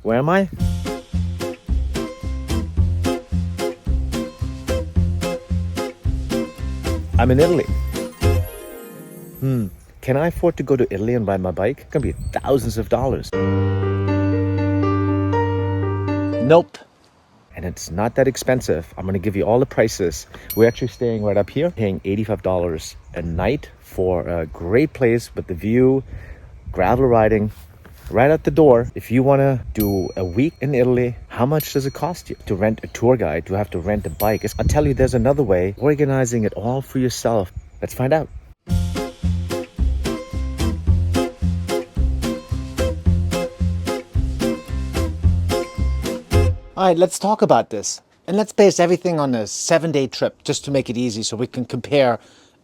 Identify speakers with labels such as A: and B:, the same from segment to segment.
A: Where am I? I'm in Italy. Can I afford to go to Italy and ride my bike? It's gonna be thousands of dollars. Nope. And it's not that expensive. I'm gonna give you all the prices. We're actually staying right up here, paying $85 a night for a great place with the view, gravel riding, right at the door. If you wanna do a week in Italy, how much does it cost you to rent a tour guide, to have to rent a bike? I'll tell you, there's another way, organizing it all for yourself. Let's find out. All right, let's talk about this. And let's base everything on a 7-day trip just to make it easy so we can compare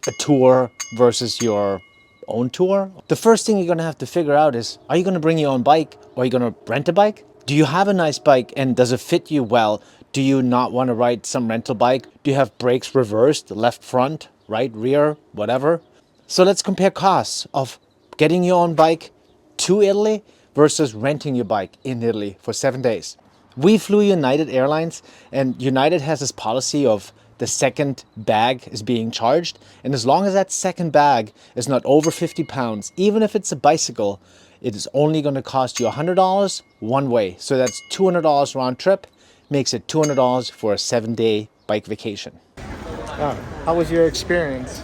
A: a tour versus your own tour. The first thing you're gonna have to figure out is, are you gonna bring your own bike or are you gonna rent a bike? Do you have a nice bike and does it fit you well? Do you not wanna ride some rental bike? Do you have brakes reversed, left front, right rear, whatever? So let's compare costs of getting your own bike to Italy versus renting your bike in Italy for 7 days. We flew United Airlines, and United has this policy of the second bag is being charged. And as long as that second bag is not over 50 pounds, even if it's a bicycle, it is only going to cost you $100 one way. So that's $200 round trip, makes it $200 for a 7-day bike vacation.
B: How was your experience?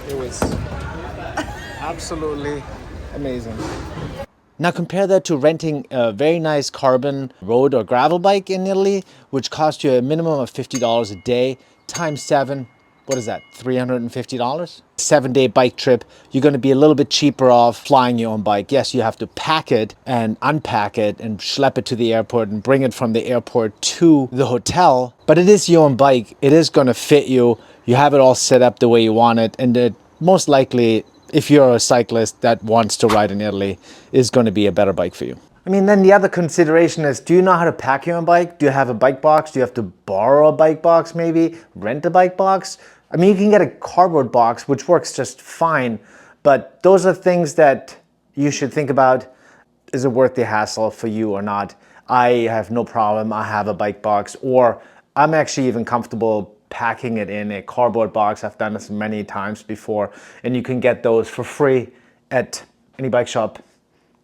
B: It was absolutely amazing.
A: Now compare that to renting a very nice carbon road or gravel bike in Italy, which costs you a minimum of $50 a day, times 7, what is that, $350? 7-day bike trip, you're gonna be a little bit cheaper off flying your own bike. Yes, you have to pack it and unpack it and schlep it to the airport and bring it from the airport to the hotel, but it is your own bike. It is gonna fit you. You have it all set up the way you want it, and it most likely, if you're a cyclist that wants to ride in Italy, is going to be a better bike for you. I mean, then the other consideration is, do you know how to pack your own bike? Do you have a bike box? Do you have to borrow a bike box maybe? Rent a bike box? I mean, you can get a cardboard box, which works just fine, but those are things that you should think about. Is it worth the hassle for you or not? I have no problem. I have a bike box, or I'm actually even comfortable packing it in a cardboard box. I've done this many times before, and you can get those for free at any bike shop.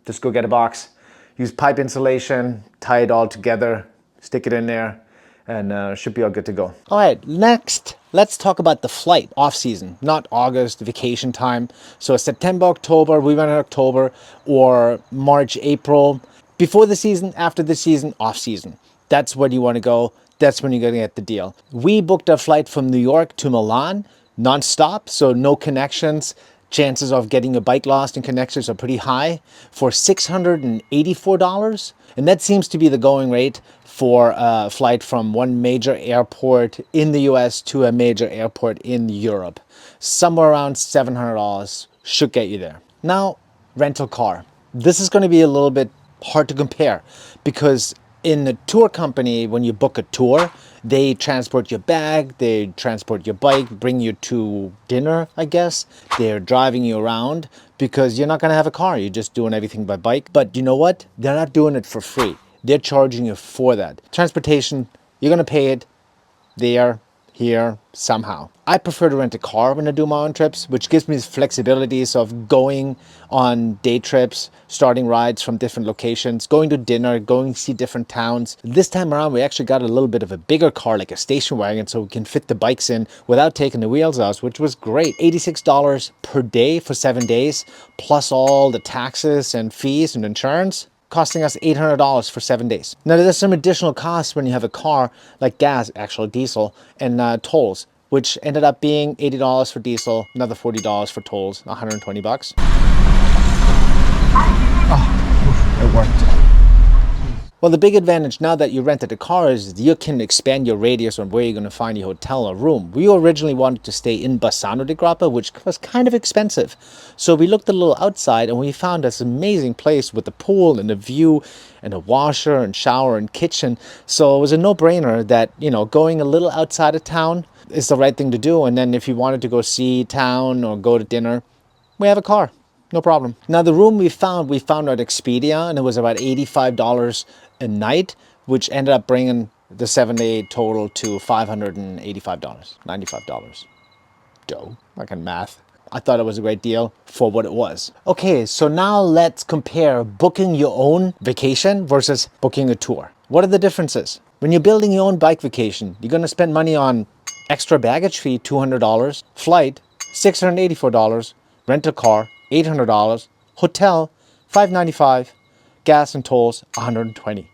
A: Just go get a box, use pipe insulation, tie it all together, stick it in there, and should be all good to go. All right, next, let's talk about the flight off season, not August, vacation time. So September, October, we went in October, or March, April, before the season, after the season, off season. That's where you want to go. That's when you're going to get the deal. We booked a flight from New York to Milan, non-stop, so no connections. Chances of getting your bike lost in connections are pretty high, for $684. And that seems to be the going rate for a flight from one major airport in the US to a major airport in Europe. Somewhere around $700 should get you there. Now, rental car. This is going to be a little bit hard to compare, because in the tour company, when you book a tour, they transport your bag, they transport your bike, bring you to dinner, I guess. They're driving you around because you're not gonna have a car. You're just doing everything by bike. But you know what? They're not doing it for free. They're charging you for that. Transportation, you're gonna pay it there, here, somehow. I prefer to rent a car when I do my own trips, which gives me flexibilities of going on day trips, starting rides from different locations, going to dinner, going to see different towns. This time around, we actually got a little bit of a bigger car, like a station wagon, so we can fit the bikes in without taking the wheels out, which was great. $86 per day for 7 days, plus all the taxes and fees and insurance, costing us $800 for 7 days. Now there's some additional costs when you have a car, like gas, actual diesel, and tolls, which ended up being $80 for diesel, another $40 for tolls, $120. Oh, it worked. Well, the big advantage now that you rented a car is you can expand your radius on where you're going to find your hotel or room. We originally wanted to stay in Bassano di Grappa, which was kind of expensive. So we looked a little outside and we found this amazing place with a pool and a view and a washer and shower and kitchen. So it was a no-brainer that, you know, going a little outside of town is the right thing to do. And then if you wanted to go see town or go to dinner, we have a car. No problem. Now the room we found at Expedia, and it was about $85 a night, which ended up bringing the 7-day total to $585, $95. Dough, I can math. I thought it was a great deal for what it was. Okay, so now let's compare booking your own vacation versus booking a tour. What are the differences? When you're building your own bike vacation, you're gonna spend money on extra baggage fee, $200, flight, $684, rental car, $800, hotel, $595, gas and tolls, $120.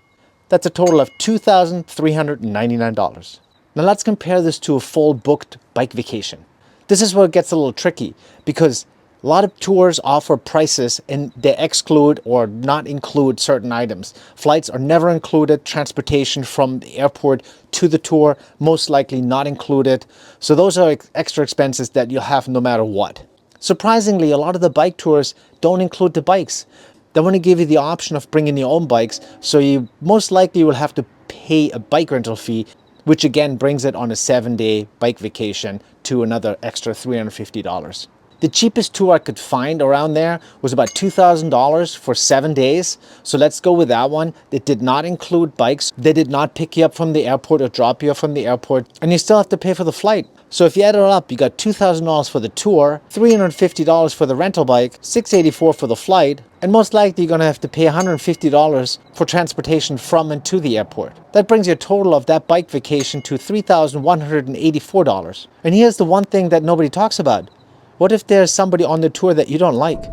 A: That's a total of $2,399. Now let's compare this to a full booked bike vacation. This is where it gets a little tricky because a lot of tours offer prices and they exclude or not include certain items. Flights are never included, transportation from the airport to the tour most likely not included. So those are extra expenses that you'll have no matter what. Surprisingly, a lot of the bike tours don't include the bikes. They want to give you the option of bringing your own bikes, so you most likely will have to pay a bike rental fee, which again brings it on a 7-day bike vacation to another extra $350. The cheapest tour I could find around there was about $2,000 for 7 days. So let's go with that one. It did not include bikes. They did not pick you up from the airport or drop you off from the airport. And you still have to pay for the flight. So if you add it all up, you got $2,000 for the tour, $350 for the rental bike, $684 for the flight, and most likely you're gonna have to pay $150 for transportation from and to the airport. That brings your total of that bike vacation to $3,184. And here's the one thing that nobody talks about. What if there's somebody on the tour that you don't like?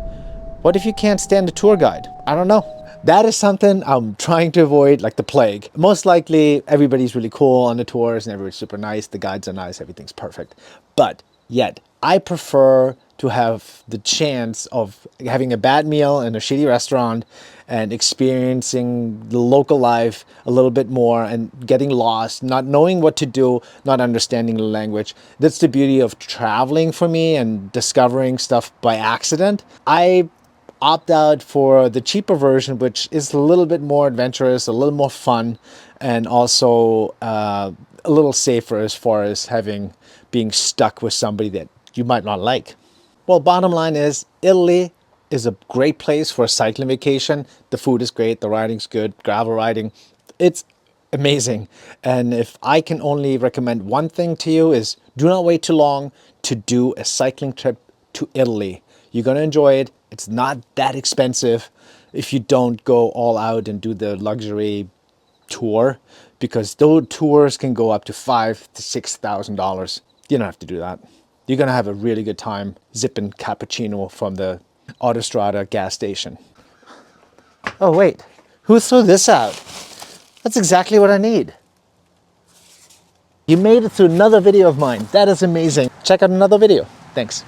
A: What if you can't stand the tour guide? I don't know. That is something I'm trying to avoid like the plague. Most likely everybody's really cool on the tours and everybody's super nice. The guides are nice, everything's perfect. But yet, I prefer to have the chance of having a bad meal in a shitty restaurant and experiencing the local life a little bit more and getting lost, not knowing what to do, not understanding the language. That's the beauty of traveling for me and discovering stuff by accident. I opt out for the cheaper version, which is a little bit more adventurous, a little more fun, and also a little safer as far as being stuck with somebody that you might not like. Well, bottom line is Italy is a great place for a cycling vacation. The food is great, the riding's good, gravel riding, it's amazing. And if I can only recommend one thing to you is do not wait too long to do a cycling trip to Italy. You're gonna enjoy it. It's not that expensive if you don't go all out and do the luxury tour, because those tours can go up to $5,000 to $6,000. You don't have to do that. You're gonna have a really good time zipping cappuccino from the Autostrada gas station. Oh wait, who threw this out? That's exactly what I need. You made it through another video of mine. That is amazing. Check out another video. Thanks.